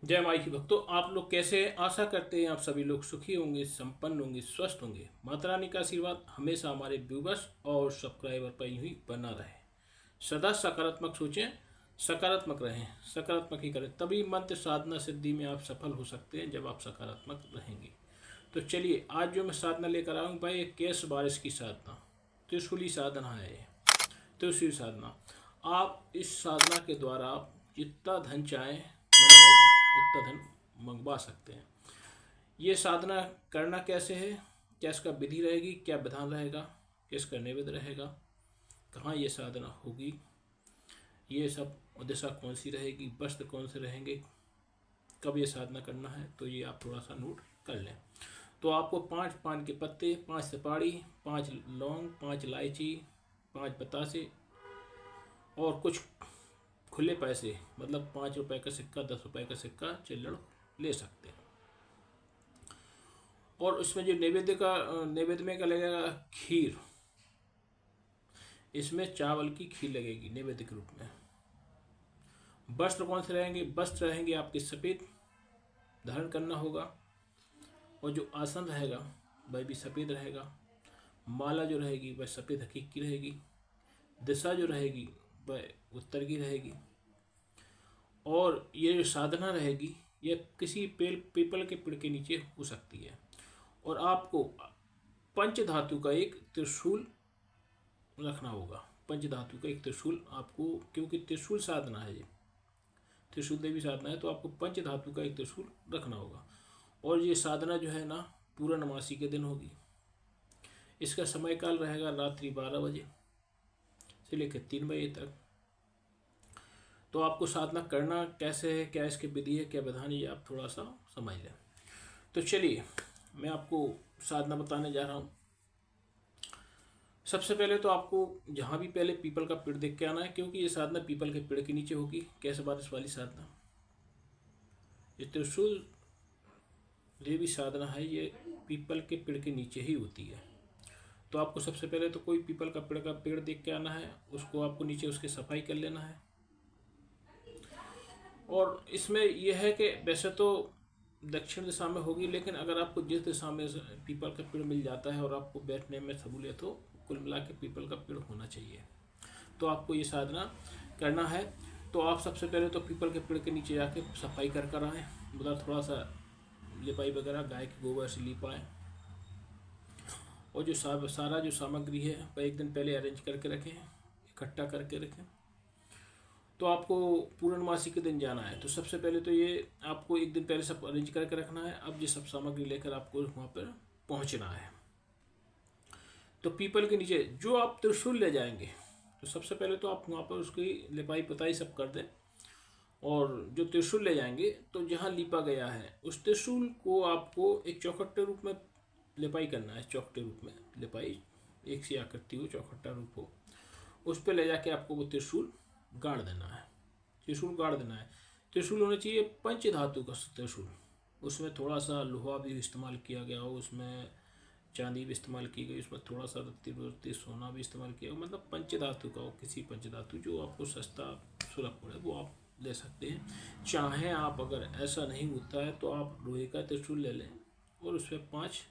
जय माई की भक्तों, आप लोग कैसे हैं? आशा करते हैं आप सभी लोग सुखी होंगे, संपन्न होंगे, स्वस्थ होंगे। माता रानी का आशीर्वाद हमेशा हमारे व्यूवर्स और सब्सक्राइबर पर यूं ही बना रहे। सदा सकारात्मक सोचें, सकारात्मक रहें, सकारात्मक ही करें, तभी मंत्र साधना सिद्धि में आप सफल हो सकते हैं जब आप सकारात्मक रहेंगे। तो चलिए, आज जो मैं साधना लेकर आया हूँ भाई, एक केस बारिश की साधना, त्रिशूली साधना है ये। त्रिशूली साधना, आप इस साधना के द्वारा आप जितना धन चाहें उतना धन मंगवा सकते हैं। ये साधना करना कैसे है, क्या इसका विधि रहेगी, क्या विधान रहेगा, किसका नैवेद्य रहेगा, कहाँ ये साधना होगी, ये सब दिशा कौन सी रहेगी, वस्त्र कौन से रहेंगे, कब ये साधना करना है, तो ये आप थोड़ा सा नोट कर लें। तो आपको 5 पान के पत्ते, 5 सुपारी, 5 लौंग, 5 इलायची, 5 बतासे और कुछ खुले पैसे, मतलब 5 रुपए का सिक्का, 10 रुपए का सिक्का, चिल्लड़ ले सकते हैं। और उसमें जो नैवेद्य में क्या लगेगा, खीर। इसमें चावल की खीर लगेगी नैवेद्य के रूप में। वस्त्र कौन से रहेंगे? वस्त्र रहेंगे आपके सफ़ेद, धारण करना होगा। और जो आसन रहेगा वह भी सफ़ेद रहेगा। माला जो रहेगी वह सफ़ेद हकीक की रहेगी। दिशा जो रहेगी वह उत्तर की रहेगी। और ये जो साधना रहेगी ये किसी पीपल के पेड़ के नीचे हो सकती है। और आपको पंच धातु का एक त्रिशूल रखना होगा। पंच धातु का एक त्रिशूल आपको, क्योंकि त्रिशूल साधना है, ये त्रिशूल देवी साधना है, तो आपको पंच धातु का एक त्रिशूल रखना होगा। और ये साधना जो है ना, पूर्णमासी के दिन होगी। इसका समय काल रहेगा रात्रि 12 बजे से लेकर 3 बजे तक। तो आपको साधना करना कैसे है, क्या इसकी विधि है, क्या विधान है, ये आप थोड़ा सा समझ लें। तो चलिए, मैं आपको साधना बताने जा रहा हूँ। सबसे पहले तो आपको जहाँ भी पहले पीपल का पेड़ देख के आना है, क्योंकि ये साधना पीपल के पेड़ के नीचे होगी। कैसे बारिश वाली साधना, ये त्रिशूल देवी साधना है, ये पीपल के पेड़ के नीचे ही होती है। तो आपको सबसे पहले तो कोई पीपल का पेड़ देख के आना है, उसको आपको नीचे उसकी सफाई कर लेना है। और इसमें यह है कि वैसे तो दक्षिण दिशा में होगी, लेकिन अगर आपको जिस दिशा में पीपल का पेड़ मिल जाता है और आपको बैठने में सहूलियत हो, कुल मिला के पीपल का पेड़ होना चाहिए। तो आपको ये साधना करना है। तो आप सबसे पहले तो पीपल के पेड़ के नीचे जाके सफाई कर आएँ, मतलब थोड़ा सा लिपाई वगैरह गाय के गोबर से लिपाएँ। और जो सारा जो सामग्री है वह एक दिन पहले अरेंज करके रखें, इकट्ठा करके रखें। तो आपको पूर्णमासी के दिन जाना है, तो सबसे पहले तो ये आपको एक दिन पहले सब अरेंज करके रखना है। अब ये सब सामग्री लेकर आपको वहाँ पर पहुँचना है। तो पीपल के नीचे जो आप त्रिशूल ले जाएंगे, तो सबसे पहले तो आप वहाँ पर उसकी लिपाई पुताई सब कर दें। और जो त्रिशूल ले जाएंगे, तो जहाँ लिपा गया है उस त्रिशूल को आपको एक चौखट्टे रूप में लिपाई करना है। चौखटे रूप में लिपाई, एक सी आकृति हो, चौखट्टा रूप हो, उस पर ले जाके आपको वो त्रिशूल गाड़ देना है। त्रिशूल गाड़ देना है। त्रिशूल होना चाहिए पंच धातु का त्रिशूल। उसमें थोड़ा सा लोहा भी इस्तेमाल किया गया हो, उसमें चांदी भी इस्तेमाल की गई, उसमें थोड़ा सा रत्ती वत्ती सोना भी इस्तेमाल किया हो, मतलब पंच धातु का हो। किसी पंच धातु जो आपको सस्ता सुलभ पड़े वो आप ले सकते हैं। चाहें आप, अगर ऐसा नहीं होता है तो आप लोहे का त्रिशूल ले लें और उसमें 5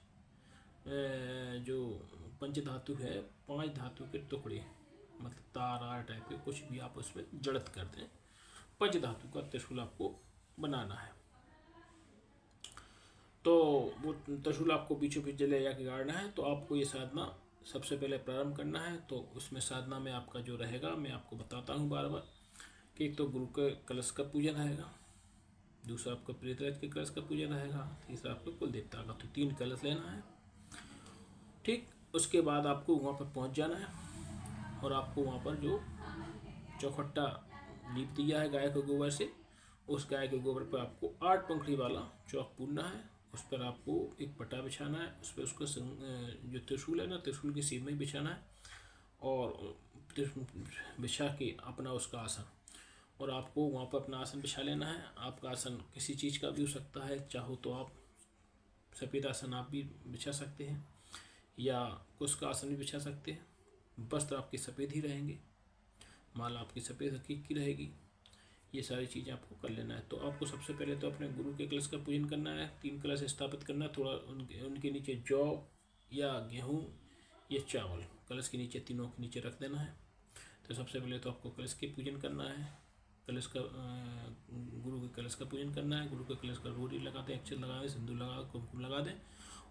जो पंच धातु है, 5 धातु के टुकड़े, मतलब तार आर टाइप के कुछ भी आप उसमें जड़त कर दें। पंच धातु का त्रिशूल आपको बनाना है। तो वो त्रिशूल आपको बीचों बीच ले जाके गाड़ना है। तो आपको ये साधना सबसे पहले प्रारंभ करना है। तो उसमें साधना में आपका जो रहेगा, मैं आपको बताता हूँ बार बार, कि एक तो गुरु के कलश का पूजन रहेगा, दूसरा आपका प्रेतराज के कलश का पूजन रहेगा, तीसरा आपका कुल देवता का। तो 3 कलश लेना है। ठीक, उसके बाद आपको वहाँ पर पहुँच जाना है और आपको वहाँ पर जो चौखट्टा लीप दिया है गाय के गोबर से, उस गाय के गोबर पर आपको 8 पंखुड़ी वाला चौक पूरना है। उस पर आपको एक पट्टा बिछाना है, उस पर उसको जो त्रिशूल है ना, त्रिशूल की सीध में बिछाना है और बिछा के अपना उसका आसन, और आपको वहाँ पर अपना आसन बिछा लेना है। आपका आसन किसी चीज़ का भी हो सकता है, चाहो तो आप सफ़ेद आसन आप भी बिछा सकते हैं या कुश का आसन भी बिछा सकते हैं। वस्त्र आपके सफ़ेद ही रहेंगे, माला आपकी सफ़ेद हकीक की रहेगी। ये सारी चीज़ें आपको कर लेना है। तो आपको सबसे पहले तो अपने गुरु के कलश का पूजन करना है, 3 कलश स्थापित करना है, थोड़ा उनके नीचे जौ या गेहूँ या चावल कलश के नीचे, तीनों के नीचे रख देना है। तो सबसे पहले तो आपको कलश के पूजन करना है, कलश का गुरु के कलश का पूजन करना है। गुरु के कलश का रोड़ी लगा दें, अक्षत लगा दें, सिंदूर लगा, कुमकुम लगा दें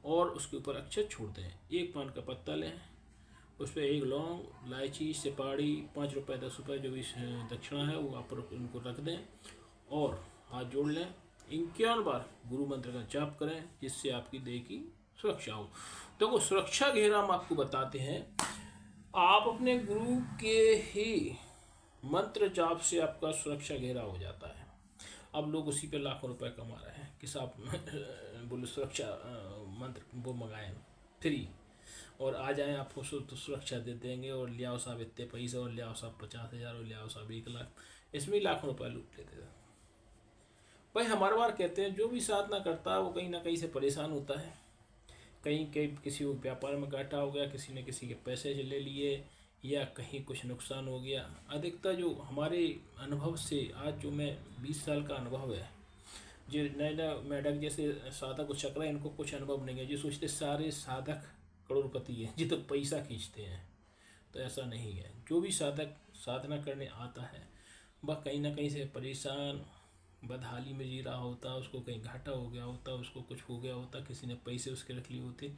और उसके ऊपर अक्षत छोड़ दें। 1 पान का पत्ता लें, उस पर 1 लौंग, इलायची, सुपारी, 5 रुपये 10 रुपये जो भी दक्षिणा है वो आप उनको रख दें और हाथ जोड़ लें। 51 बार गुरु मंत्र का जाप करें जिससे आपकी देह की सुरक्षा हो। देखो सुरक्षा घेरा हम आपको बताते हैं, आप अपने गुरु के ही मंत्र जाप से आपका सुरक्षा घेरा हो जाता है। अब लोग उसी पे लाखों रुपए कमा रहे हैं कि साहब बोले सुरक्षा मंत्र वो मंगाएं फ्री और आ जाएं, आपको तो सुरक्षा दे देंगे और ले आओ साहब इतने पैसे और ले आओ साहब 50,000 और ले आओ साहब 1 लाख, इसमें लाखों रुपए लूट लेते हैं। भाई हमारे बार कहते हैं जो भी साधना करता है वो कहीं ना कहीं से परेशान होता है, कहीं किसी को व्यापार में घाटा हो गया, किसी ने किसी के पैसे ले लिए या कहीं कुछ नुकसान हो गया। अधिकतर जो हमारे अनुभव से आज जो मैं 20 साल का अनुभव है, जो नए नए मेढक जैसे साधक चक्र है इनको कुछ अनुभव नहीं है, जो सोचते सारे साधक करोड़पति हैं जी तो पैसा खींचते हैं, तो ऐसा नहीं है। जो भी साधक साधना करने आता है वह कहीं ना कहीं से परेशान बदहाली में जी रहा होता, उसको कहीं घाटा हो गया होता, उसको कुछ हो गया होता, किसी ने पैसे उसके रख लिए होते,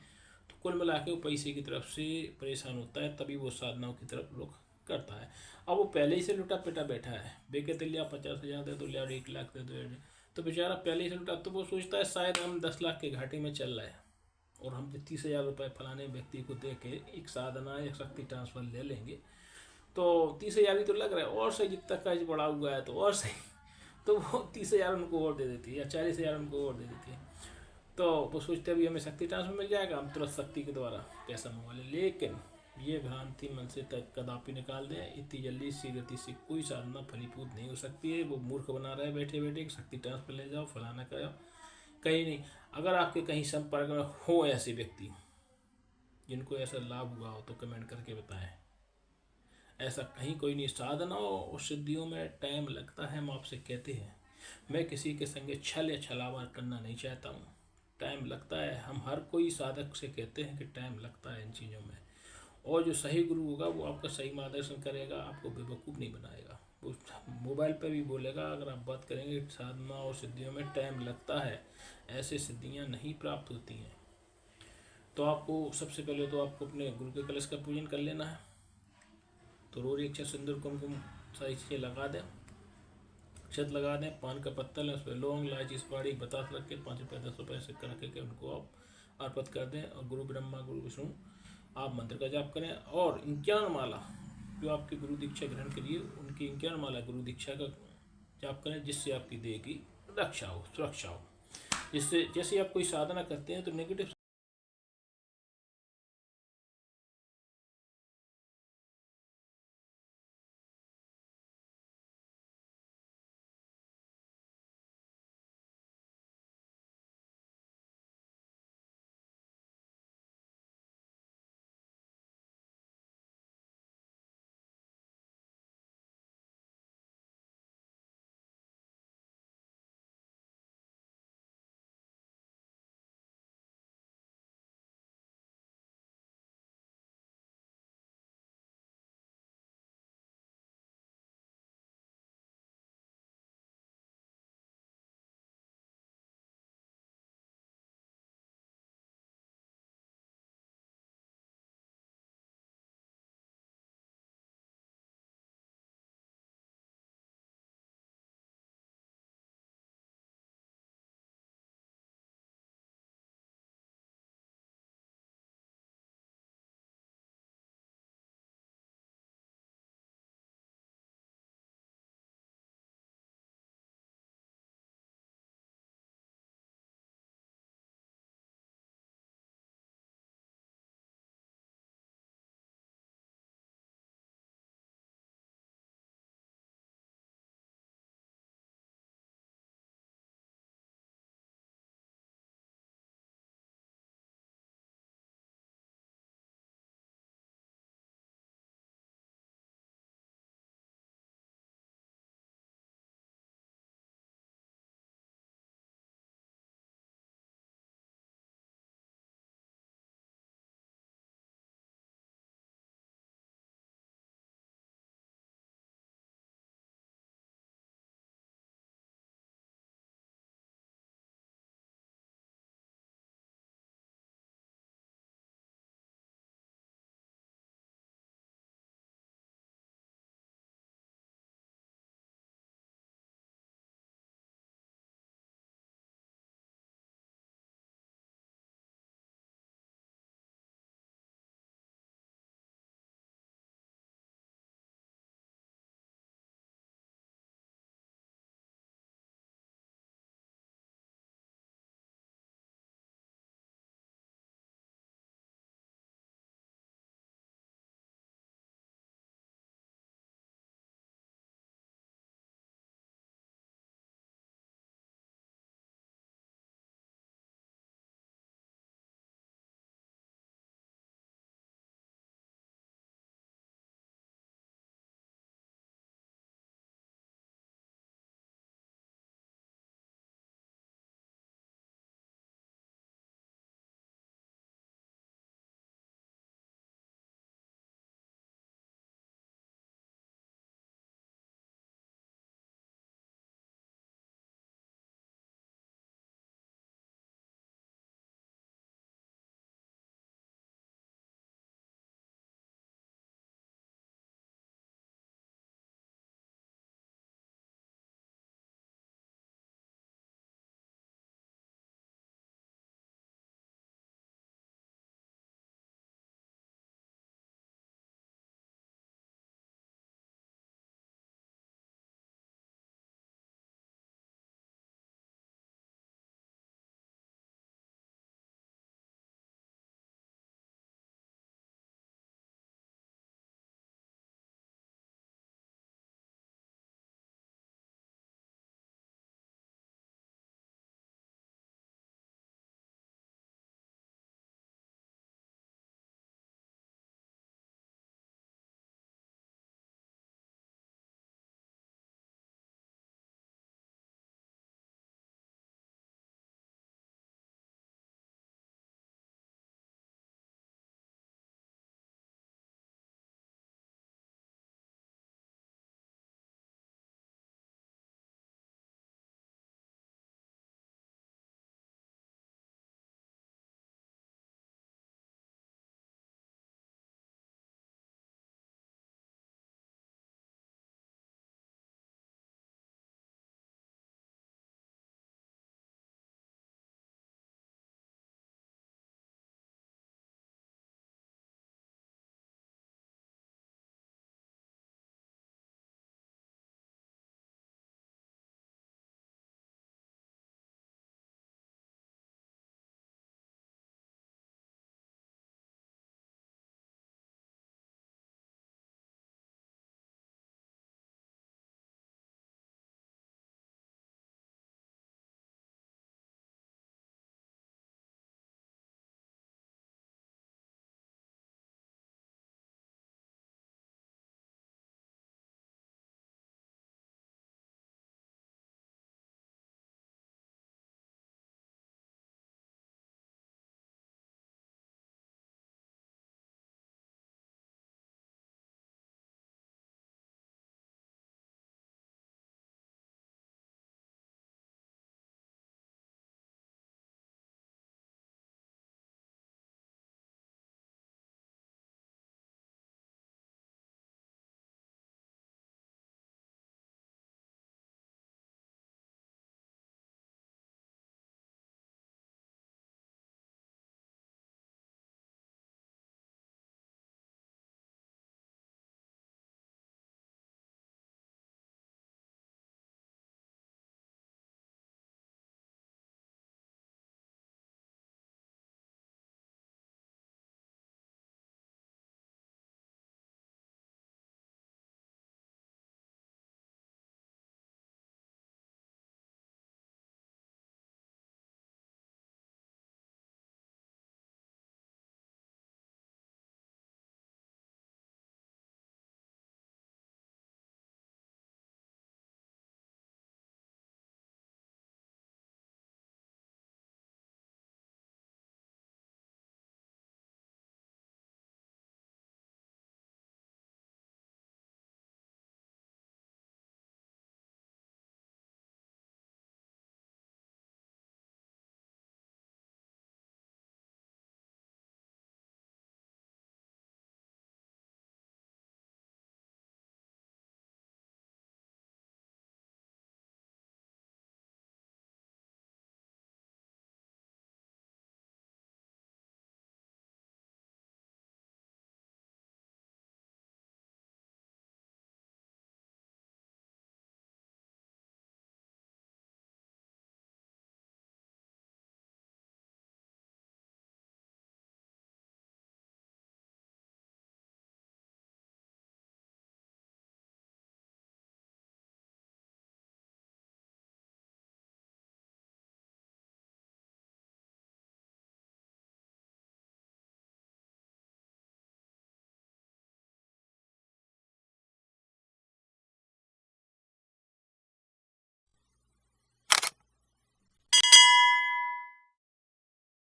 तो कुल मिला के वो पैसे की तरफ से परेशान होता है, तभी वो साधनाओं की तरफ रुख करता है। अब वो पहले ही से लुटा पिटा बैठा है, बेके लिया 50,000 दे दो, लिया 1 लाख दे दो, तो बेचारा पहले ही से लुटा, तो वो सोचता है शायद हम 10 लाख के घाटे में चल रहे हैं और हम 30,000 रुपये फलाने व्यक्ति को दे के एक साधना या शक्ति ट्रांसफर ले लेंगे तो 30,000 ही तो लग रहा है, और सही जितना कर्ज बढ़ा हुआ है तो और सही, तो वो 30,000 उनको और दे देती है या 40,000 उनको और दे देती है। तो वो सोचते भी हमें शक्ति ट्रांसफर मिल जाएगा, हम तुरंत शक्ति के द्वारा पैसा मंगवा लें। लेकिन ये भ्रांति मन से तक कदापि निकाल दें, इतनी जल्दी सी गति से कोई साधना फलीभूत नहीं हो सकती है। वो मूर्ख बना रहा है बैठे बैठे, शक्ति ट्रांसफर ले जाओ फलाना करो, कहीं नहीं। अगर आपके कहीं संपर्क में हो ऐसे व्यक्ति जिनको ऐसा लाभ हुआ हो तो कमेंट करके बताएं। ऐसा कहीं कोई नहीं, साधनाओं और सिद्धियों में टाइम लगता है, हम आपसे कहते हैं। मैं किसी के संगे छल या छलावा करना नहीं चाहता हूँ, टाइम लगता है। हम हर कोई साधक से कहते हैं कि टाइम लगता है इन चीज़ों में, और जो सही गुरु होगा वो आपका सही मार्गदर्शन करेगा, आपको बेवकूफ़ नहीं बनाएगा। वो मोबाइल पे भी बोलेगा अगर आप बात करेंगे साधना और सिद्धियों में टाइम लगता है, ऐसे सिद्धियाँ नहीं प्राप्त होती हैं। तो आपको सबसे पहले तो आपको अपने गुरु के कलश का पूजन कर लेना है। तो रोज 1 सिंदूर कुमकुम सारी चीज़ें लगा दें, अक्षत लगा दें, पान का पत्ता लें, उस पर लौंग, इलायची, सुपारी, बतास रख के 5 रुपये 10 रुपये से रख के उनको आप अर्पित कर दें। और गुरु ब्रह्मा गुरु विष्णु आप मंत्र का जाप करें और 51 माला जो आपके गुरु दीक्षा ग्रहण के लिए उनकी 51 माला गुरु दीक्षा का जाप करें, जिससे आपकी देह की रक्षा हो, सुरक्षा हो। जिससे जैसे आप कोई साधना करते हैं तो नेगेटिव